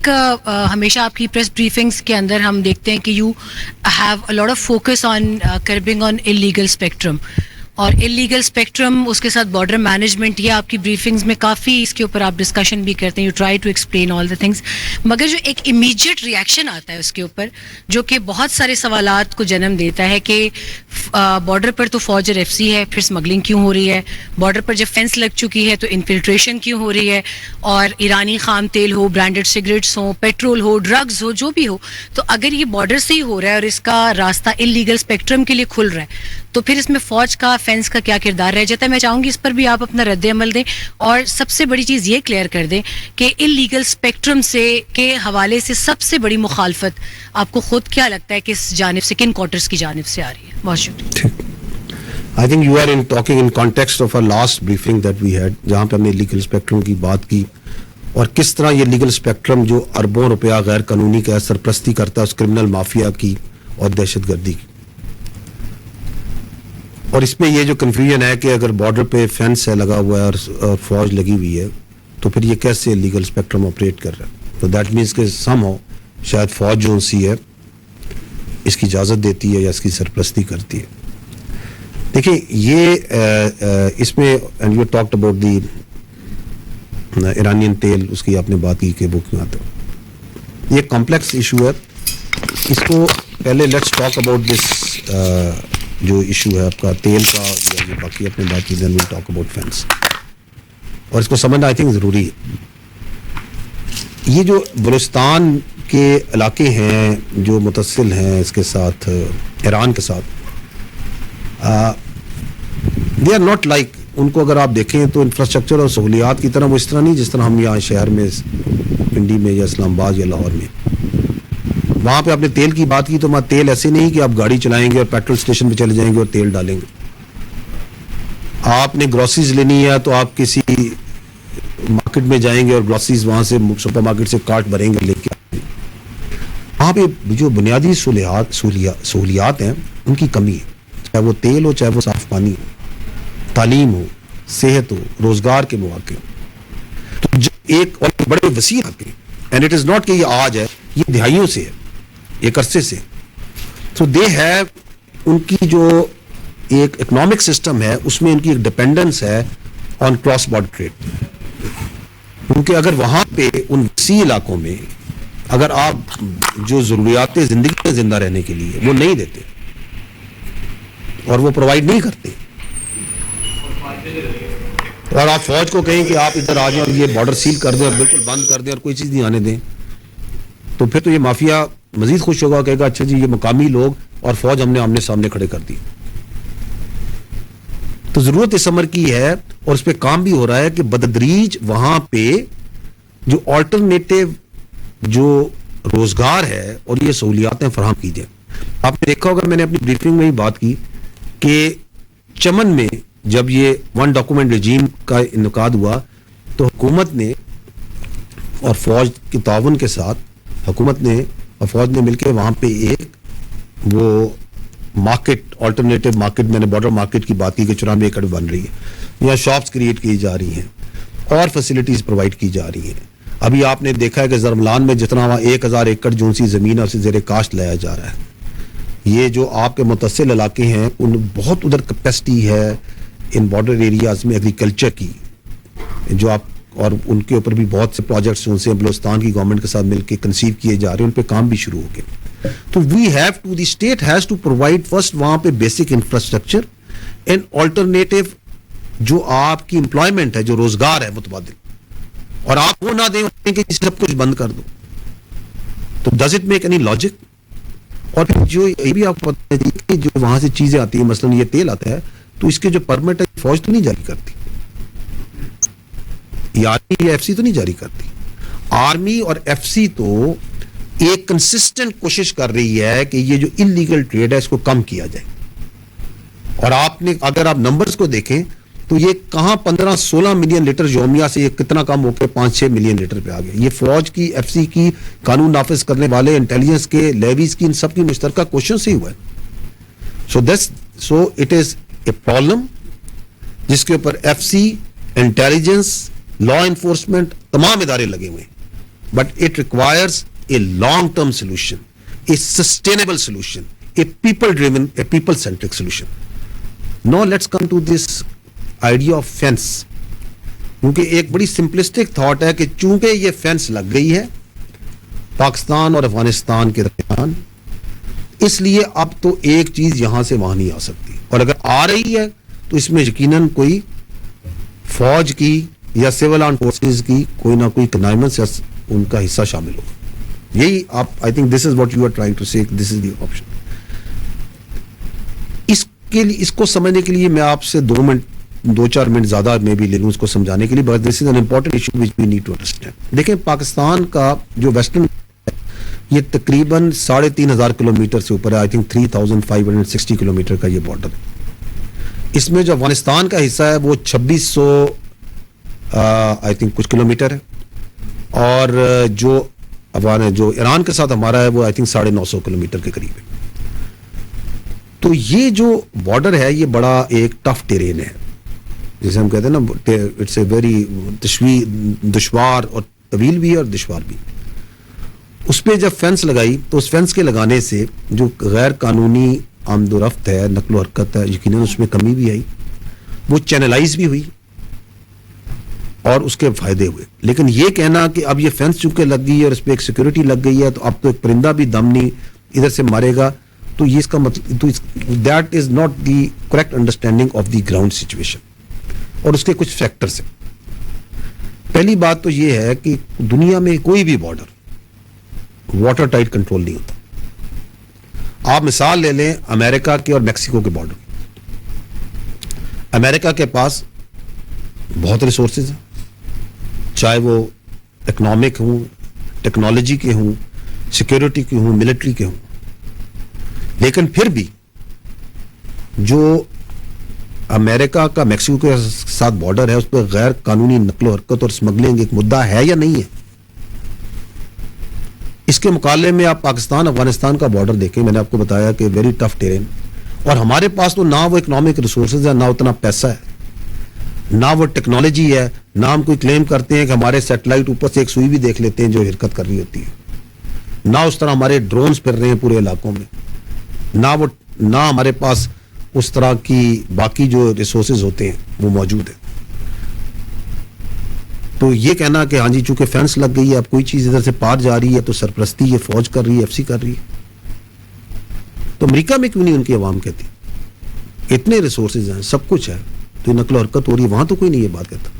ایک ہمیشہ آپ کی پریس بریفنگس کے اندر ہم دیکھتے ہیں کہ you have a lot of focus on کربنگ on illegal spectrum اور انلیگل اسپیکٹرم, اس کے ساتھ بارڈر مینجمنٹ, یہ آپ کی بریفنگز میں کافی اس کے اوپر آپ ڈسکشن بھی کرتے ہیں, you try to explain all the things. مگر جو ایک امیجیٹ ریئیکشن آتا ہے اس کے اوپر جو کہ بہت سارے سوالات کو جنم دیتا ہے کہ بارڈر پر تو فوج اور ایف سی ہے, پھر اسمگلنگ کیوں ہو رہی ہے, بارڈر پر جب فینس لگ چکی ہے تو انفلٹریشن کیوں ہو رہی ہے, اور ایرانی خام تیل ہو, برانڈڈ سگریٹس ہوں, پیٹرول ہو, ڈرگز ہو, جو بھی ہو, تو اگر یہ بارڈر سے ہی ہو رہا ہے اور اس کا راستہ انلیگل اسپیکٹرم کے لیے کھل رہا ہے, تو پھر اس میں فوج کا, فینس کا کیا کردار رہ جاتا ہے؟ میں چاہوں گی اس پر بھی آپ اپنا رد عمل دیں, اور سب سے بڑی چیز یہ کلیئر کر دیں کہ انلیگل اسپیکٹرم سے کے حوالے سے سب سے بڑی مخالفت آپ کو خود کیا لگتا ہے کس جانب سے, کن کوارٹرز کی جانب سے آ رہی ہے؟ بہت شکریہ. I think you are talking in context of our last briefing that we had, جہاں پہ ہم نے لیگل اسپیکٹرم کی بات کی اور کس طرح یہ لیگل اسپیکٹرم جو اربوں روپیہ غیر قانونی کا سرپرستی کرتا ہے اس کرمنل مافیا کی اور دہشت گردی کی. اور اس میں یہ جو کنفیوژن ہے کہ اگر بارڈر پہ فینس ہے لگا ہوا ہے اور فوج لگی ہوئی ہے تو پھر یہ کیسے لیگل اسپیکٹرم آپریٹ کر رہا ہے؟ تو دیٹ مینس کہ سم ہو شاید فوج جو سی ہے اس کی اجازت دیتی ہے یا اس کی سرپرستی کرتی ہے. دیکھیں یہ اس میں and you talked about the Iranian تیل, اس کی آپ نے بات کی کہ وہ کیوں آتا ہے, یہ کمپلیکس ایشو ہے. اس کو پہلے لیٹس ٹاک اباؤٹ دس جو ایشو ہے آپ کا تیل کا, یا باقی اپنے بات کی, then we'll talk about fence, اور اس کو سمجھنا آئی تھنک ضروری ہے. یہ جو بلوچستان کے علاقے ہیں جو متصل ہیں اس کے ساتھ ایران کے ساتھ, دے آر ناٹ لائک, ان کو اگر آپ دیکھیں تو انفراسٹرکچر اور سہولیات کی طرح وہ اس طرح نہیں جس طرح ہم یہاں شہر میں پنڈی میں یا اسلام آباد یا لاہور میں. وہاں پہ آپ نے تیل کی بات کی تو وہاں تیل ایسے نہیں کہ آپ گاڑی چلائیں گے اور پیٹرول اسٹیشن پہ چلے جائیں گے اور تیل ڈالیں گے. آپ نے گروسریز لینی ہے تو آپ کسی مارکیٹ میں جائیں گے اور گروسریز وہاں سے سپر مارکیٹ سے کارٹ بھریں گے لے کے. وہاں پہ جو بنیادی سہولیات ہیں ان کی کمی ہے, چاہے وہ تیل ہو, چاہے وہ صاف پانی ہو, تعلیم ہو, صحت ہو, روزگار کے مواقع ہو. تو ایک اور بڑے وسیع علاقے, اینڈ اٹ از ناٹ کہ یہ آج ہے, یہ دہائیوں سے ہے, ایک عرصے سے. تو دے ہیو, ان کی جو ایک اکنامک سسٹم ہے اس میں ان کی ایک ڈپینڈنس ہے آن کراس بارڈر ٹریڈ. کیونکہ اگر وہاں پہ ان وسیع علاقوں میں اگر آپ جو ضروریات زندگی میں زندہ رہنے کے لیے وہ نہیں دیتے اور وہ پرووائڈ نہیں کرتے, اور آپ فوج کو کہیں کہ آپ ادھر آ جائیں اور یہ بارڈر سیل کر دیں اور بالکل بند کر دیں اور کوئی چیز نہیں آنے دیں, تو پھر تو یہ مافیا مزید خوش ہوگا, کہے گا اچھا جی یہ مقامی لوگ اور فوج ہم نے آمنے سامنے کھڑے کر دی. تو ضرورت اس امر کی ہے اور اس پہ کام بھی ہو رہا ہے کہ بدتدریج وہاں پہ جو آلٹرنیٹو جو روزگار ہے اور یہ سہولیاتیں فراہم کی جائیں. آپ نے دیکھا ہوگا, میں نے اپنی بریفنگ میں ہی بات کی کہ چمن میں جب یہ ون ڈاکومنٹ رجیم کا انعقاد ہوا تو حکومت نے اور فوج کے تعاون کے ساتھ حکومت نے اور فوج نے مل کے وہاں پہ ایک وہ مارکیٹ, آلٹرنیٹو مارکیٹ, میں نے بارڈر مارکیٹ کی بات کی کہ 94 ایکڑ بن رہی ہے, یہاں شاپس کریٹ کی جا رہی ہیں اور فیسلٹیز پرووائڈ کی جا رہی ہیں. ابھی آپ نے دیکھا ہے کہ زرملان میں جتنا وہاں 1000 ایکڑ جو سی زمین ہے اسے زیر کاشت لایا جا رہا ہے. یہ جو آپ کے متصل علاقے ہیں ان بہت ادھر کیپیسٹی ہے ان بارڈر ایریاز میں ایگریکلچر کی, جو آپ, اور ان کے اوپر بھی بہت سے پروجیکٹس ان سے بلوچستان کی گورنمنٹ کے ساتھ مل کے کنسیو کیے جا رہے ہیں, ان پہ کام بھی شروع ہو گئے. تو we have to, the state has to provide first وہاں پہ بیسک انفراسٹرکچر اینڈ آلٹرنیٹو جو آپ کی امپلائمنٹ ہے, جو روزگار ہے متبادل, اور آپ وہ نہ دیں کہ سب کچھ بند کر دو. تو does it make any logic? اور پھر جو یہ بھی آپ کو پتہ ہے کہ جو وہاں سے چیزیں آتی ہیں, مثلا یہ تیل آتا ہے تو اس کے جو پرمٹ ہے فوج تو نہیں جاری کرتی, آرمی یا ایف سی تو نہیں جاری کرتی. آرمی اور ایف سی تو ایک کنسسٹنٹ کوشش کر رہی ہے کہ یہ جو انلیگل ٹریڈ ہے اس کو کم کیا جائے. اور آپ نے اگر آپ نمبرز کو دیکھیں تو یہ کہاں 15-16 ملین لیٹر یومیہ سے یہ کتنا کم ہو کے 5-6 ملین لیٹر پہ آ گیا. یہ فوج کی, ایف سی کی, قانون نافذ کرنے والے انٹیلیجنس کے, لیویز کی, ان سب کی مشترکہ کوششوں سے ہی ہوا ہے. So it is a problem جس کے اوپر F C, intelligence, law enforcement, تمام ادارے لگے ہوئے ہیں. but it requires a long-term solution, a sustainable solution, a people-driven, a people-centric solution. Now let's come to this idea of fence. کیونکہ ایک بڑی سمپلسٹک تھاٹ ہے کہ چونکہ یہ فینس لگ گئی ہے پاکستان اور افغانستان کے درمیان، اس لیے اب تو ایک چیز یہاں سے وہاں نہیں آ سکتی، اور اگر آ رہی ہے تو اس میں یقیناً کوئی فوج کی یا سول آرم فورسز کی کوئی نہ کوئی کنائمنس یا ان کا حصہ شامل ہو. یہی آپ I think this is what you are trying to say, this is the option. اس کو سمجھنے کے لیے میں آپ سے 2-4 منٹ زیادہ میں بھی لے لوں اس کو سمجھانے کے لیے، but this is an important issue which we need to understand. دیکھیں پاکستان کا جو ویسٹرن یہ تقریباً 3,500 کلومیٹر سے اوپر ہے، آئی تھنک 3,560 کلومیٹر کا یہ بارڈر ہے. اس میں جو افغانستان کا حصہ ہے وہ 2600 آئی تھنک کچھ کلومیٹر ہے، اور جو ایران کے ساتھ ہمارا ہے وہ آئی تھنک 950 کلومیٹر کے قریب ہے. تو یہ جو بارڈر ہے یہ بڑا ایک ٹف ٹیرین ہے، جسے ہم کہتے ہیں نا اٹس اے ویری دشوار اور طویل بھی ہے اور دشوار بھی. اس پہ جب فینس لگائی تو اس فینس کے لگانے سے جو غیر قانونی آمد و رفت ہے، نقل و حرکت ہے، یقیناً اس میں کمی بھی آئی، وہ چینلائز بھی ہوئی اور اس کے فائدے ہوئے. لیکن یہ کہنا کہ اب یہ فینس چونکہ لگ گئی اور اس پہ ایک سیکورٹی لگ گئی ہے تو اب تو ایک پرندہ بھی دم نہیں ادھر سے مارے گا، تو یہ اس کا مطلب that is not the correct understanding of the ground situation. اور اس کے کچھ فیکٹرز ہیں. پہلی بات تو یہ ہے کہ دنیا میں کوئی بھی بارڈر واٹر ٹائٹ کنٹرول نہیں ہوتا. آپ مثال لے لیں امریکہ کے اور میکسیکو کے بارڈر. امریکہ کے پاس بہت ریسورسز ہیں، چاہے وہ اکنامک ہوں، ٹیکنالوجی کے ہوں، سیکورٹی کے ہوں، ملٹری کے ہوں، لیکن پھر بھی جو امریکہ کا میکسیکو کے ساتھ بارڈر ہے اس پہ غیر قانونی نقل و حرکت اور اسمگلنگ ایک مدعا ہے یا نہیں ہے. اس کے مقابلے میں آپ پاکستان افغانستان کا بارڈر دیکھیں، میں نے آپ کو بتایا کہ ویری ٹف ٹیرین، اور ہمارے پاس تو نہ وہ اکنامک ریسورسز ہے، نہ اتنا پیسہ ہے، نہ وہ ٹیکنالوجی ہے، نہ ہم کوئی کلیم کرتے ہیں کہ ہمارے سیٹلائٹ اوپر سے ایک سوئی بھی دیکھ لیتے ہیں جو حرکت کر رہی ہوتی ہے، نہ اس طرح ہمارے ڈرونز پھر رہے ہیں پورے علاقوں میں، نہ ہمارے پاس اس طرح کی باقی جو ریسورسز ہوتے ہیں وہ موجود ہیں. تو یہ کہنا کہ ہاں جی چونکہ فینس لگ گئی ہے اب کوئی چیز ادھر سے پار جا رہی ہے تو سرپرستی یہ فوج کر رہی ہے، ایف سی کر رہی ہے، تو امریکہ میں کیوں نہیں ان کی عوام کہتی؟ اتنے ریسورسز ہیں، سب کچھ ہے، تو نقل و حرکت ہو رہی ہے، وہاں تو کوئی نہیں یہ بات کہتا،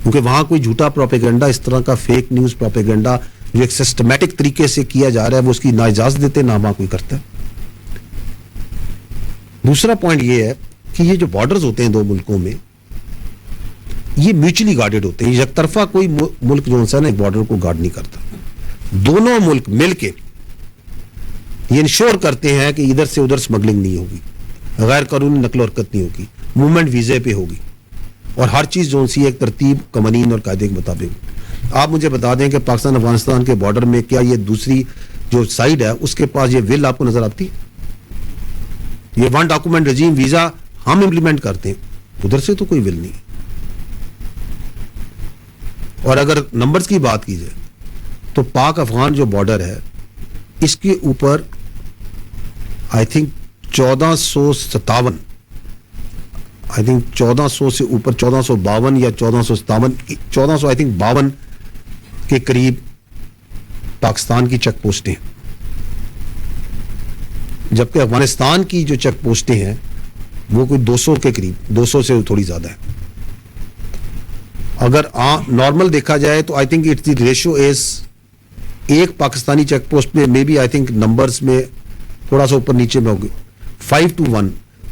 کیونکہ وہاں کوئی جھوٹا پروپیگنڈا، اس طرح کا فیک نیوز پروپیگنڈا جو ایک سسٹمیٹک طریقے سے کیا جا رہا ہے وہ اس کی نہ اجازت دیتے نہ وہاں کوئی کرتا ہے. دوسرا پوائنٹ یہ ہے کہ یہ جو بارڈرز ہوتے ہیں دو ملکوں میں یہ میوچلی گارڈڈ ہوتے ہیں. یک طرفہ کوئی ملک جو ہے نا ایک بارڈر کو گارڈ نہیں کرتا. دونوں ملک مل کے یہ انشور کرتے ہیں کہ ادھر سے ادھر سمگلنگ نہیں ہوگی، غیر قانونی نقل و حرکت نہیں ہوگی، موومنٹ ویزے پہ ہوگی، اور ہر چیز جو سی ایک ترتیب قوانین اور قاعدے کے مطابق. آپ مجھے بتا دیں کہ پاکستان افغانستان کے بارڈر میں کیا یہ دوسری جو سائڈ ہے اس کے پاس یہ ول آپ کو نظر آتی ہے؟ یہ ون ڈاکومنٹ رجیم ویزا ہم امپلیمنٹ کرتے ہیں، ادھر سے تو کوئی ول نہیں. اور اگر نمبرز کی بات کی جائے تو پاک افغان جو بارڈر ہے اس کے اوپر آئی تھنک 1457 آئی تھنک 1400 سے اوپر 1452 یا 1457 آئی تھنک 52 کے قریب پاکستان کی چیک پوسٹیں ہیں، جبکہ افغانستان کی جو چیک پوسٹیں ہیں وہ کوئی 200 کے قریب، 200 سے تھوڑی زیادہ ہے. اگر نارمل دیکھا جائے تو I think it's the ratio is ایک پاکستانی چیک پوسٹ پہ maybe I think numbers میں تھوڑا سا اوپر نیچے میں ہوگی 5-1.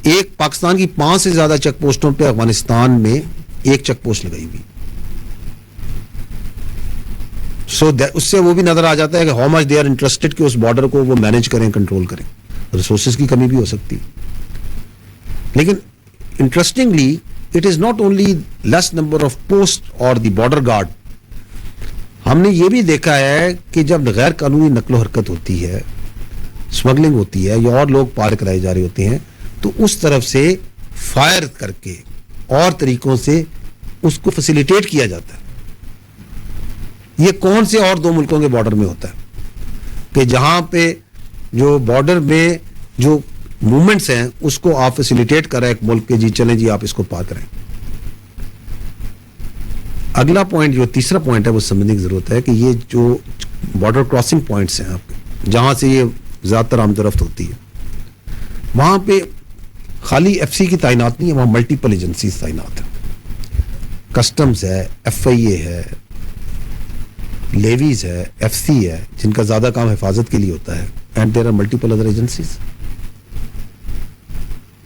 ایک پاکستان کی 5 سے زیادہ چیک پوسٹوں پہ افغانستان میں ایک چیک پوسٹ لگائی ہوئی. سو اس سے وہ بھی نظر آ جاتا ہے کہ how much they are interested کہ اس بارڈر کو وہ مینج کریں، کنٹرول کریں. ریسورسز کی کمی بھی ہو سکتی ہے. لیکن interestingly it is not only less number of posts or the border guard. ہم نے یہ بھی دیکھا ہے کہ جب غیر قانونی نقل و حرکت ہوتی ہے، سمگلنگ ہوتی ہے یا اور لوگ پار کرائے جا رہے ہوتے ہیں تو اس طرف سے فائر کر کے اور طریقوں سے اس کو فیسیلیٹیٹ کیا جاتا ہے. یہ کون سے اور دو ملکوں کے بارڈر میں ہوتا ہے کہ جہاں پہ جو بارڈر میں جو موومنٹس ہیں اس کو آپ فیسیلیٹیٹ کر رہے ہیں ایک ملک کے، جی چلیں جی آپ اس کو پار کریں. اگلا پوائنٹ جو تیسرا پوائنٹ ہے وہ سمجھنے کی ضرورت ہے کہ یہ جو بارڈر کراسنگ پوائنٹس ہیں آپ کے جہاں سے یہ زیادہ تر آمد و رفت ہوتی ہے، وہاں پہ خالی ایف سی کی تعینات نہیں ہے، وہاں ملٹیپل ایجنسیز تعینات ہیں. کسٹمز ہے، ایف آئی اے ہے، لیویز ہے، ایف سی ہے، جن کا زیادہ کام حفاظت کے لیے ہوتا ہے، and there are multiple other agencies.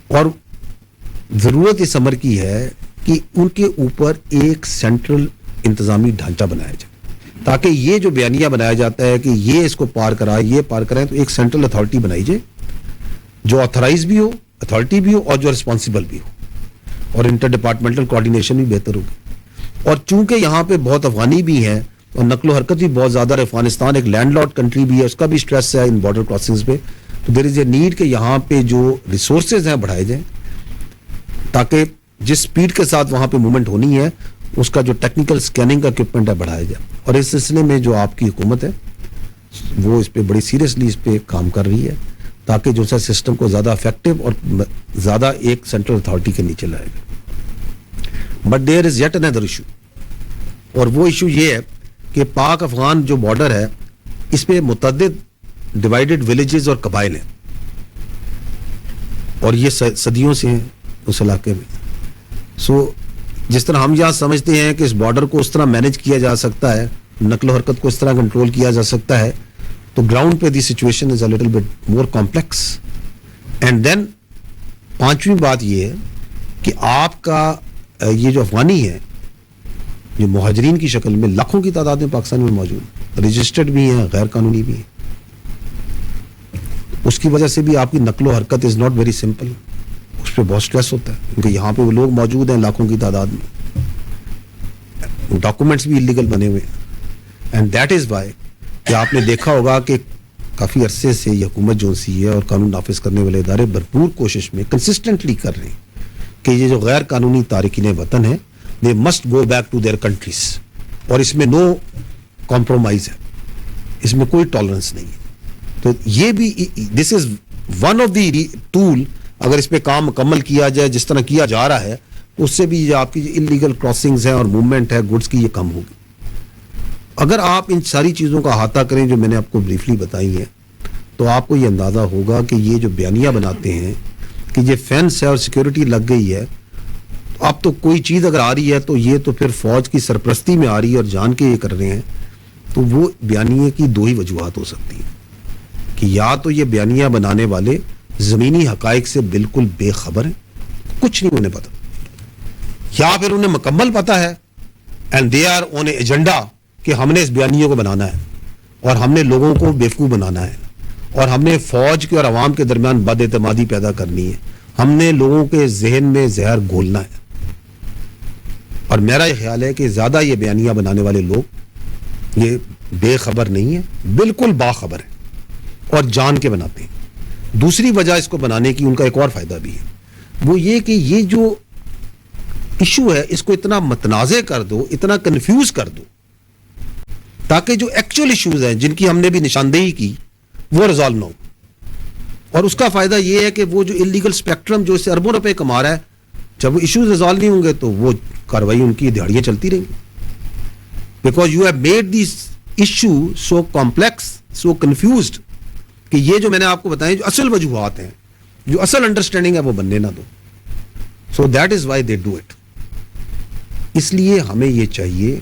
اور ضرورت اس امر کی ہے کہ ان کے اوپر ایک سینٹرل انتظامی ڈھانچہ بنایا جائے تاکہ یہ جو بیانیہ بنایا جاتا ہے کہ یہ اس کو پار کرائے، یہ پار کرائے، تو ایک سینٹرل اتھارٹی بنائی جائے جو آتھرائز بھی ہو، اتھارٹی بھی ہو، اور جو رسپانسبل بھی ہو، اور انٹر ڈپارٹمنٹل کوارڈینیشن بھی بہتر ہوگی. اور چونکہ یہاں پہ بہت افغانی بھی ہیں اور نقل و حرکت بھی بہت زیادہ ہے، افغانستان ایک لینڈ لاڈ کنٹری بھی ہے، اس کا بھی اسٹریس ہے ان بارڈر کراسنگز پہ، تو دیر از اے نیڈ کہ یہاں پہ جو ریسورسز ہیں بڑھائے جائیں تاکہ جس سپیڈ کے ساتھ وہاں پہ موومنٹ ہونی ہے اس کا جو ٹیکنیکل سکیننگ کا اکوپمنٹ ہے بڑھایا جائے. اور اس سلسلے میں جو آپ کی حکومت ہے وہ اس پہ بڑی سیریسلی اس پہ کام کر رہی ہے تاکہ جو سا سسٹم کو زیادہ افیکٹو اور زیادہ ایک سینٹرل اتھارٹی کے نیچے لائے گا. But there is yet another issue, اور وہ ایشو یہ ہے کہ پاک افغان جو بارڈر ہے اس پہ متعدد ڈیوائیڈڈ ولیجز اور قبائل ہیں، اور یہ صدیوں سے ہیں اس علاقے میں. جس طرح ہم یہاں سمجھتے ہیں کہ اس بارڈر کو اس طرح مینیج کیا جا سکتا ہے، نقل و حرکت کو اس طرح کنٹرول کیا جا سکتا ہے، تو گراؤنڈ پہ the situation is a little bit more complex. And then پانچویں بات یہ ہے کہ آپ کا یہ جو افغانی ہے جو مہاجرین کی شکل میں لاکھوں کی تعداد میں پاکستان میں موجود، رجسٹرڈ بھی ہیں، غیر قانونی بھی ہیں، اس کی وجہ سے بھی آپ کی نقل و حرکت از ناٹ ویری سمپل، اس پہ بہت سٹریس ہوتا ہے کیونکہ یہاں پہ وہ لوگ موجود ہیں لاکھوں کی تعداد میں، ڈاکومنٹس بھی انلیگل بنے ہوئے ہیں. اینڈ دیٹ از وائی کہ آپ نے دیکھا ہوگا کہ کافی عرصے سے یہ حکومت جو سی ہے اور قانون نافذ کرنے والے ادارے بھرپور کوشش میں کنسسٹنٹلی کر رہے ہیں کہ یہ جو غیر قانونی تارکین وطن ہیں they must go back to their countries، اور اس میں نو کمپرومائز ہے، اس میں کوئی ٹالرنس نہیں ہے. تو یہ بھی this is one of the tool, اگر اس پہ کام مکمل کیا جائے جس طرح کیا جا رہا ہے تو اس سے بھی یہ آپ کی انلیگل کراسنگز ہیں اور موومنٹ ہے گڈس کی، یہ کم ہوگی. اگر آپ ان ساری چیزوں کا احاطہ کریں جو میں نے آپ کو بریفلی بتائی ہیں تو آپ کو یہ اندازہ ہوگا کہ یہ جو بیانیہ بناتے ہیں کہ یہ فینس ہے اور سیکیورٹی لگ گئی ہے، اب تو کوئی چیز اگر آ رہی ہے تو یہ تو پھر فوج کی سرپرستی میں آ رہی ہے اور جان کے یہ کر رہے ہیں، تو وہ بیانیے کی دو ہی وجوہات ہو سکتی ہیں کہ یا تو یہ بیانیہ بنانے والے زمینی حقائق سے بالکل بے خبر ہیں، کچھ نہیں انہیں پتا، یا پھر انہیں مکمل پتا ہے and they are on a agenda کہ ہم نے اس بیانیے کو بنانا ہے اور ہم نے لوگوں کو بیوقوف بنانا ہے اور ہم نے فوج کے اور عوام کے درمیان بد اعتمادی پیدا کرنی ہے، ہم نے لوگوں کے ذہن میں زہر گھولنا ہے. اور میرا یہ خیال ہے کہ زیادہ یہ بیانیہ بنانے والے لوگ یہ بے خبر نہیں ہیں، بالکل باخبر ہیں اور جان کے بناتے ہیں. دوسری وجہ اس کو بنانے کی ان کا ایک اور فائدہ بھی ہے، وہ یہ کہ یہ جو ایشو ہے اس کو اتنا متنازع کر دو، اتنا کنفیوز کر دو تاکہ جو ایکچوئل ایشوز ہیں جن کی ہم نے بھی نشاندہی کی وہ ریزالو نہ ہو. اور اس کا فائدہ یہ ہے کہ وہ جو انلیگل اسپیکٹرم جو اس سے اربوں روپے کما رہا ہے، جب وہ ایشوز ریزالو نہیں ہوں گے تو وہ کاروائی ان کی دہاڑیاں چلتی رہیں گی، because you have made this issue so complex, so confused کہ یہ جو میں نے آپ کو بتائیں جو اصل وجوہات ہیں، جو اصل انڈرسٹینڈنگ ہے وہ بننے نہ دو. So that is why they do it. اس لیے ہمیں یہ چاہیے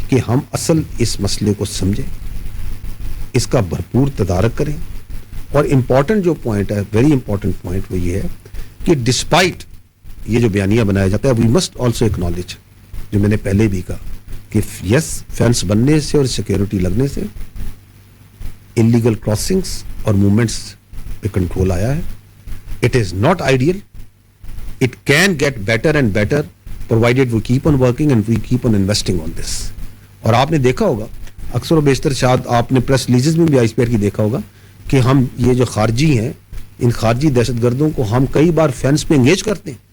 کہ ہم اصل اس مسئلے کو سمجھیں، اس کا بھرپور تدارک کریں. اور امپورٹنٹ جو پوائنٹ ہے، ویری امپورٹنٹ پوائنٹ، وہ یہ ہے کہ ڈسپائٹ یہ جو بیانیہ بنایا جاتا ہے، وی مسٹ آلسو ایکنالج، جو میں نے پہلے بھی کہا کہ یس فینس بننے سے اور سیکیورٹی لگنے سے انلیگل کراسنگس اور موومنٹس پہ کنٹرول آیا ہے. It is not ideal, it can get better and better provided we keep on working and we keep on investing on this. اور آپ نے دیکھا ہوگا اکثر و بیشتر، شاید آپ نے پریس ریلیزز میں بھی آئی اسپیئر کی دیکھا ہوگا کہ ہم یہ جو خارجی ہیں، ان خارجی دہشت گردوں کو ہم کئی بار فینس پہ انگیج کرتے ہیں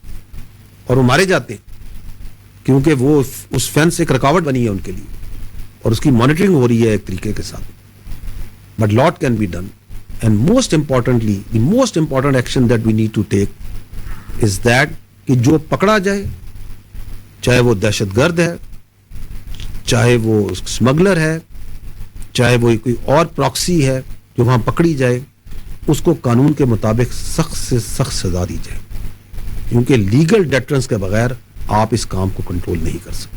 اور وہ مارے جاتے ہیں کیونکہ وہ اس فینس ایک رکاوٹ بنی ہے ان کے لیے. اور اس کی مانیٹرنگ ہو رہی ہے ایک طریقے کے ساتھ. But lot can be done and most importantly the most important action that we need to take is that کہ جو پکڑا جائے, چاہے وہ دہشت گرد ہے, چاہے وہ اسمگلر ہے, چاہے وہ کوئی اور پراکسی ہے جو وہاں پکڑی جائے, اس کو قانون کے مطابق سخت سے سخت سزا دی جائے, کیونکہ لیگل ڈیٹرنس کے بغیر آپ اس کام کو کنٹرول نہیں کر سکتے.